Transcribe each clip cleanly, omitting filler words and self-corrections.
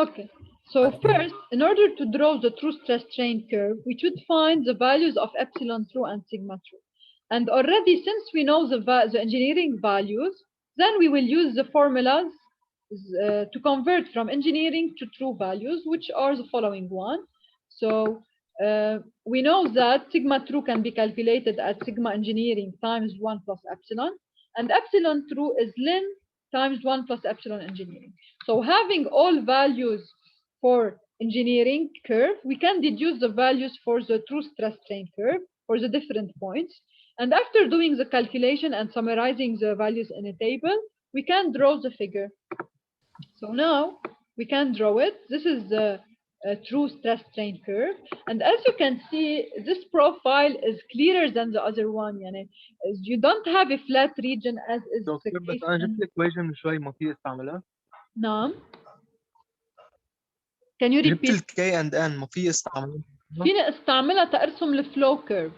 Okay. So first, in order to draw the true stress strain curve, we should find the values of epsilon true and sigma true. And already, since we know the engineering values, then we will use the formulas to convert from engineering to true values, which are the following one. So we know that sigma true can be calculated as sigma engineering times 1 plus epsilon, and epsilon true is ln times 1 plus epsilon engineering. So having all values for engineering curve, we can deduce the values for the true stress strain curve for the different points. And after doing the calculation and summarizing the values in a table, we can draw the figure. So now we can draw it. This is the true stress strain curve. And as you can see, this profile is clearer than the other one. يعني you don't have a flat region as is the دكتور بس case انا جبت in لك equation من شوي ما في استعملها. نعم. Can you جبت repeat? ال K and N ما في استعملها. فيني استعملها ترسم الفلو كيرف.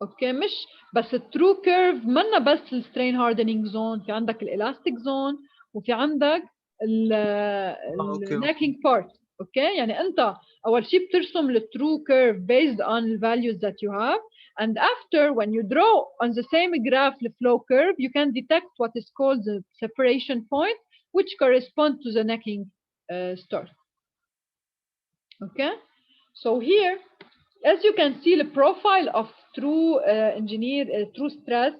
اوكي مش بس الترو كيرف منا بس السترين هاردنينج زون، في عندك الالاستيك زون وفي عندك اوكي الناكينج بارت. اوكي يعني انت اول شيء بترسم الترو كيرف based on the values that you have, and after when you draw on the same graph the flow curve you can detect what is called the separation point which correspond to the necking start. Okay, so here as you can see the profile of true true stress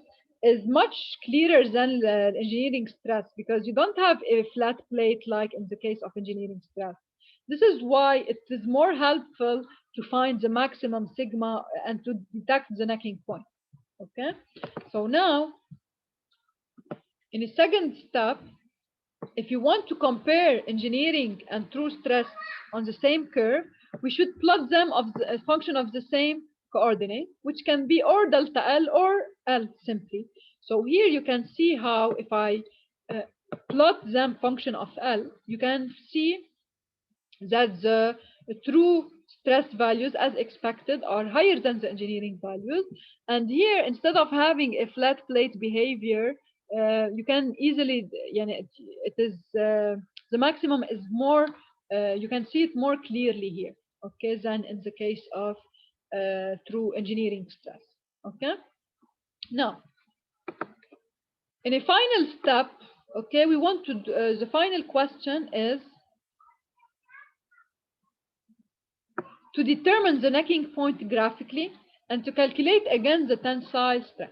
is much clearer than the engineering stress because you don't have a flat plate like in the case of engineering stress. This is why it is more helpful to find the maximum sigma and to detect the necking point. Okay, so now in a second step, if you want to compare engineering and true stress on the same curve, we should plot them of a function of the same coordinate, which can be or delta L or L simply. So here you can see how if I uh, plot them function of L, you can see that the true stress values as expected are higher than the engineering values. And here, instead of having a flat plate behavior, you can easily, it is the maximum is more, you can see it more clearly here, okay, than in the case of true engineering stress. Okay. Now, in a final step, okay, we want to, the final question is to determine the necking point graphically and to calculate again the tensile stress.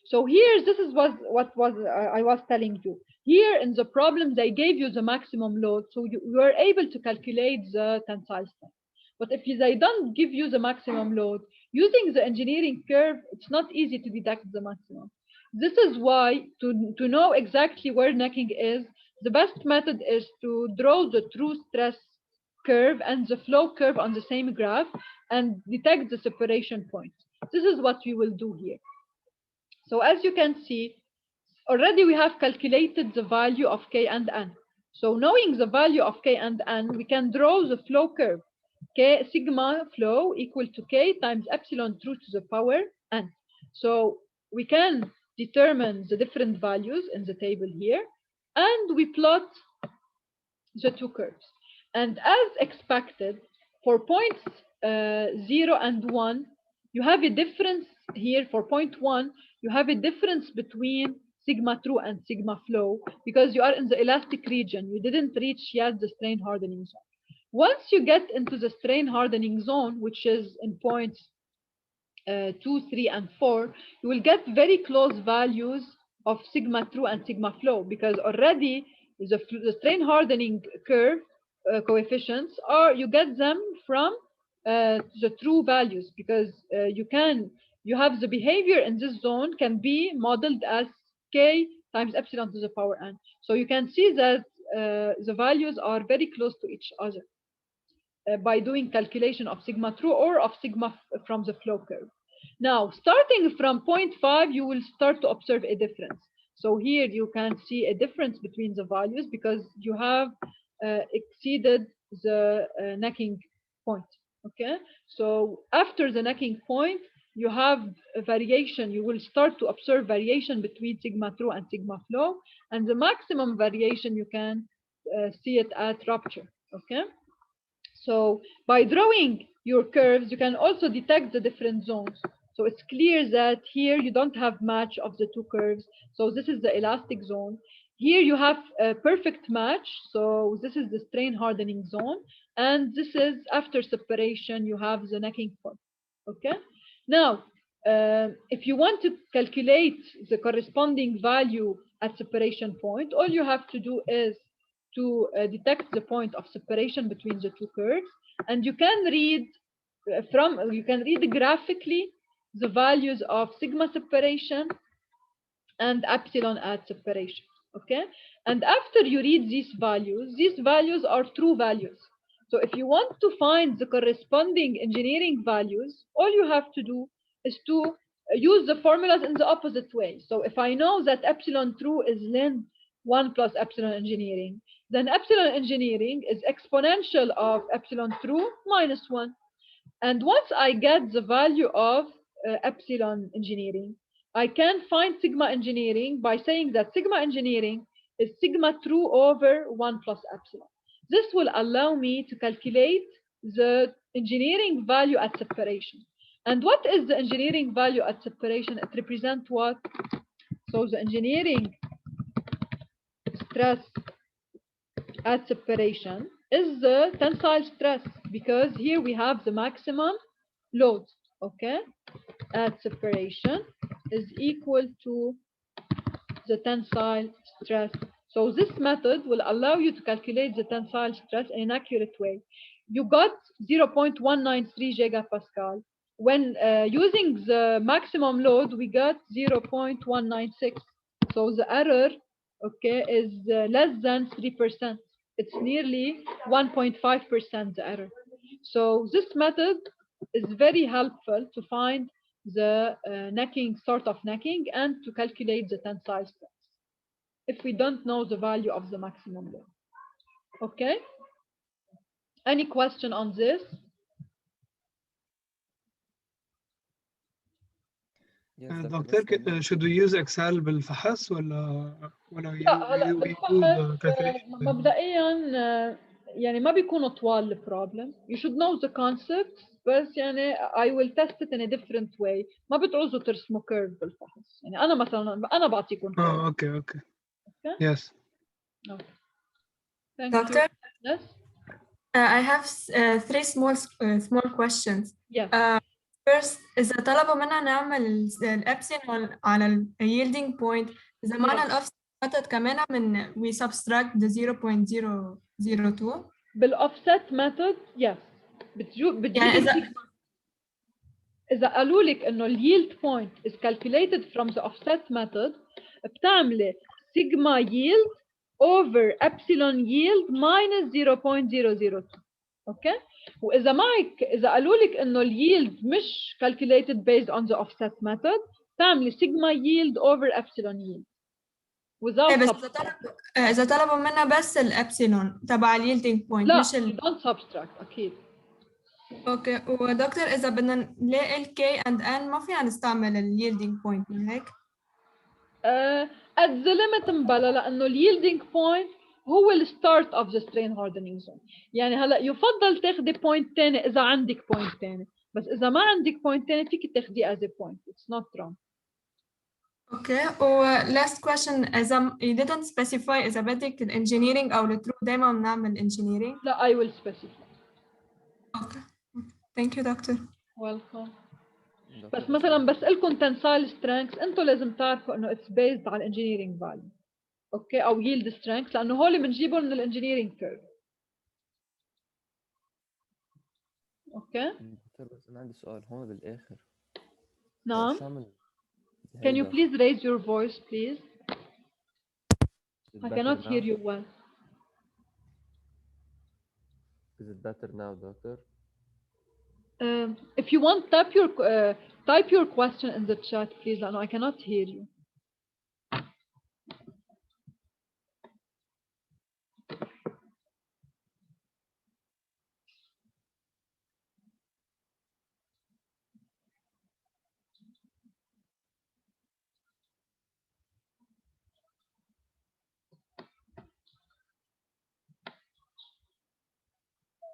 So here, this is what was I was telling you. Here in the problem, they gave you the maximum load, so you were able to calculate the tensile stress. But if they don't give you the maximum load, using the engineering curve, it's not easy to detect the maximum. This is why to know exactly where necking is, the best method is to draw the true stress curve and the flow curve on the same graph and detect the separation point. This is what we will do here. So as you can see, already we have calculated the value of K and N. So knowing the value of K and N, we can draw the flow curve. K sigma flow equal to K times epsilon true to the power N. So we can determine the different values in the table here, and we plot the two curves. And as expected, for points 0 and 1, you have a difference here for point 1, you have a difference between sigma true and sigma flow because you are in the elastic region. You didn't reach yet the strain hardening zone. Once you get into the strain hardening zone, which is in points 2, 3, and 4, you will get very close values of sigma true and sigma flow because already the strain hardening curve coefficients are you get them from the true values because you have the behavior in this zone can be modeled as k times epsilon to the power n. So you can see that the values are very close to each other by doing calculation of sigma true or of sigma from the flow curve. Now, starting from point 5, you will start to observe a difference. So here you can see a difference between the values because you have exceeded the necking point. Okay, so after the necking point, you have a variation. You will start to observe variation between sigma true and sigma flow, and the maximum variation you can see it at rupture. Okay. So by drawing your curves, you can also detect the different zones. So it's clear that here you don't have match of the two curves. So this is the elastic zone. Here you have a perfect match. So this is the strain hardening zone. And this is after separation, you have the necking point. Okay. Now, if you want to calculate the corresponding value at separation point, all you have to do is to detect the point of separation between the two curves, and you can read graphically the values of sigma separation and epsilon at separation. Okay, and after you read these values are true values. So if you want to find the corresponding engineering values, all you have to do is to use the formulas in the opposite way. So if I know that epsilon true is ln 1 plus epsilon engineering, then epsilon engineering is exponential of epsilon true minus 1. And once I get the value of epsilon engineering, I can find sigma engineering by saying that sigma engineering is sigma true over 1 plus epsilon. This will allow me to calculate the engineering value at separation. And what is the engineering value at separation? It represents what? So the engineering stress at separation is the tensile stress, because here we have the maximum load. Okay, at separation is equal to the tensile stress. So this method will allow you to calculate the tensile stress in an accurate way. You got 0.193 gigapascal. When using the maximum load, we got 0.196. So the error, okay, is less than 3%. It's nearly 1.5% the error. So this method is very helpful to find the necking, sort of necking, and to calculate the tensile stress if we don't know the value of the maximum load. Okay? Any question on this? Yes, Dr. دكتور بس should we use Excel بالفحص ولا لا هلا we بالفحص do the calculation؟ مبدئيا يعني ما بيكونوا طوال البروبلم. You should know the concept، بس يعني I will test it in a different way. ما بتعوزوا ترسموا كيرف بالفحص. يعني أنا مثلا أنا بعطيكم كيرف. okay. Okay? Yes. Okay. Thank Doctor? you. Yes? I have three small questions. Yes. First, إذا طلبوا منا نعمل الإبسلون على ال yielding point، إذا معنا الأوفست method كمان من we subtract the 0.002. بالoffset method yes. يعني إذا قالوا لك إنه اليلد point is calculated from the offset method، بتعملي sigma yield over epsilon yield minus 0.002. اوكي؟ واذا معك اذا قالوا لك انه اليلد مش calculated based on the offset method، تعملي sigma yield over epsilon yield without بس subtract. إذا طلبوا منا بس الإبسلون تبع اليلدينج بوينت لا مش don't subtract اكيد. اوكي ودكتور إذا بدنا نلاقي ال K and N ما فينا نستعمل اليلدينج بوينت من هيك؟ at the limit مبلا، لانه اليلدينج بوينت هو الستارت اوف ذا سترين هاردنينج زون. يعني هلا يفضل تاخدي بوينت ثاني اذا عندك بوينت ثاني، بس اذا ما عندك بوينت ثاني فيك تاخديه as a point. It's not wrong. اوكي last question، إذا you didn't specify إذا بدك الانجينيرينج أو الترو دايما بنعمل انجينيرينج. لا I will specify. اوكي thank you دكتور. Welcome. بس مثلا بسألكم tensile strength انتوا لازم تعرفوا انه it's based على engineering value. اوكي او yield strength، لانه هول بنجيبهم من الانجينيرينج كيرف. اوكي؟ دكتور بس أنا عندي سؤال هون بالآخر. نعم. شامل Can you please raise your voice please? I cannot hear you well. Is it better now, doctor? If you want type your question in the chat please لأنه I cannot hear you.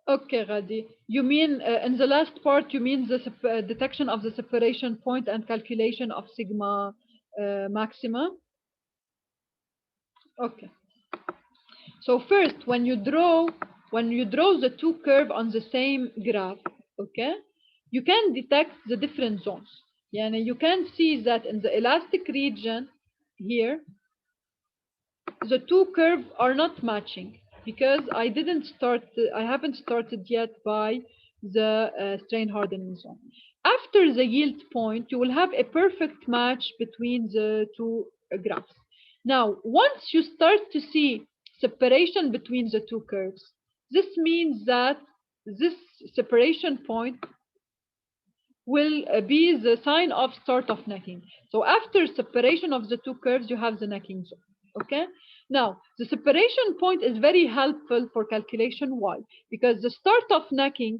Okay, Ghadi. You mean in the last part, you mean the detection of the separation point and calculation of sigma maxima? Okay. So first, when you draw the two curves on the same graph, okay, you can detect the different zones. Yani you can see that in the elastic region here, the two curves are not matching because I haven't started yet by the strain hardening zone. After the yield point, you will have a perfect match between the two graphs. Now, once you start to see separation between the two curves, this means that this separation point will be the sign of start of necking. So after separation of the two curves, you have the necking zone. Okay. Now, the separation point is very helpful for calculation. Why? Because the start of necking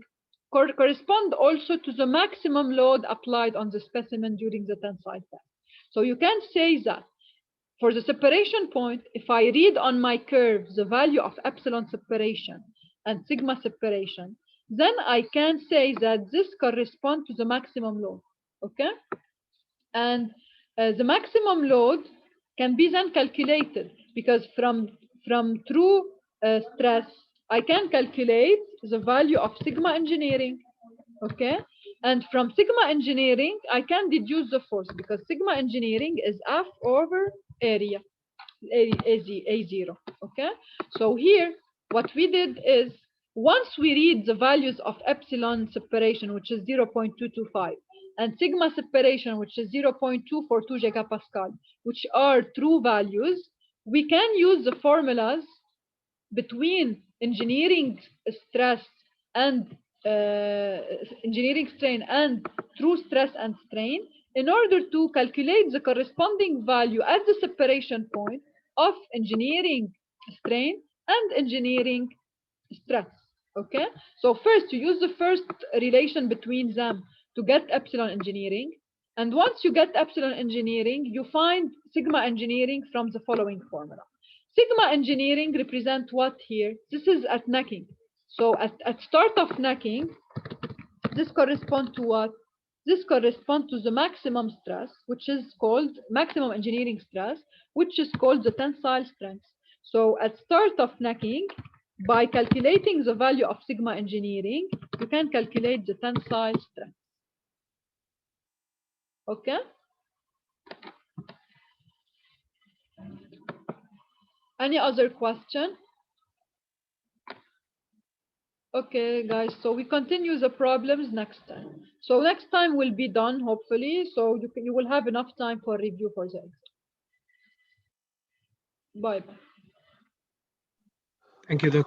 correspond also to the maximum load applied on the specimen during the tensile test. So you can say that for the separation point, if I read on my curve the value of epsilon separation and sigma separation, then I can say that this corresponds to the maximum load. Okay? And the maximum load can be then calculated because from true stress, I can calculate the value of sigma engineering. Okay? And from sigma engineering, I can deduce the force because sigma engineering is F over area, A0. Okay? So here, what we did is, once we read the values of epsilon separation, which is 0.225, and sigma separation, which is 0.242 gigapascal, which are true values, we can use the formulas between engineering stress and engineering strain and true stress and strain in order to calculate the corresponding value at the separation point of engineering strain and engineering stress. Okay, so first you use the first relation between them to get epsilon engineering, and once you get epsilon engineering, you find sigma engineering from the following formula. Sigma engineering represent what here? This is at necking. So at start of necking, this corresponds to what? This corresponds to the maximum stress, which is called maximum engineering stress, which is called the tensile strength. So at start of necking, by calculating the value of sigma engineering, you can calculate the tensile strength. Okay? Any other question? Okay, guys, so we continue the problems next time. So next time will be done, hopefully, so you will have enough time for review for the exam. Bye. Thank you, Dr.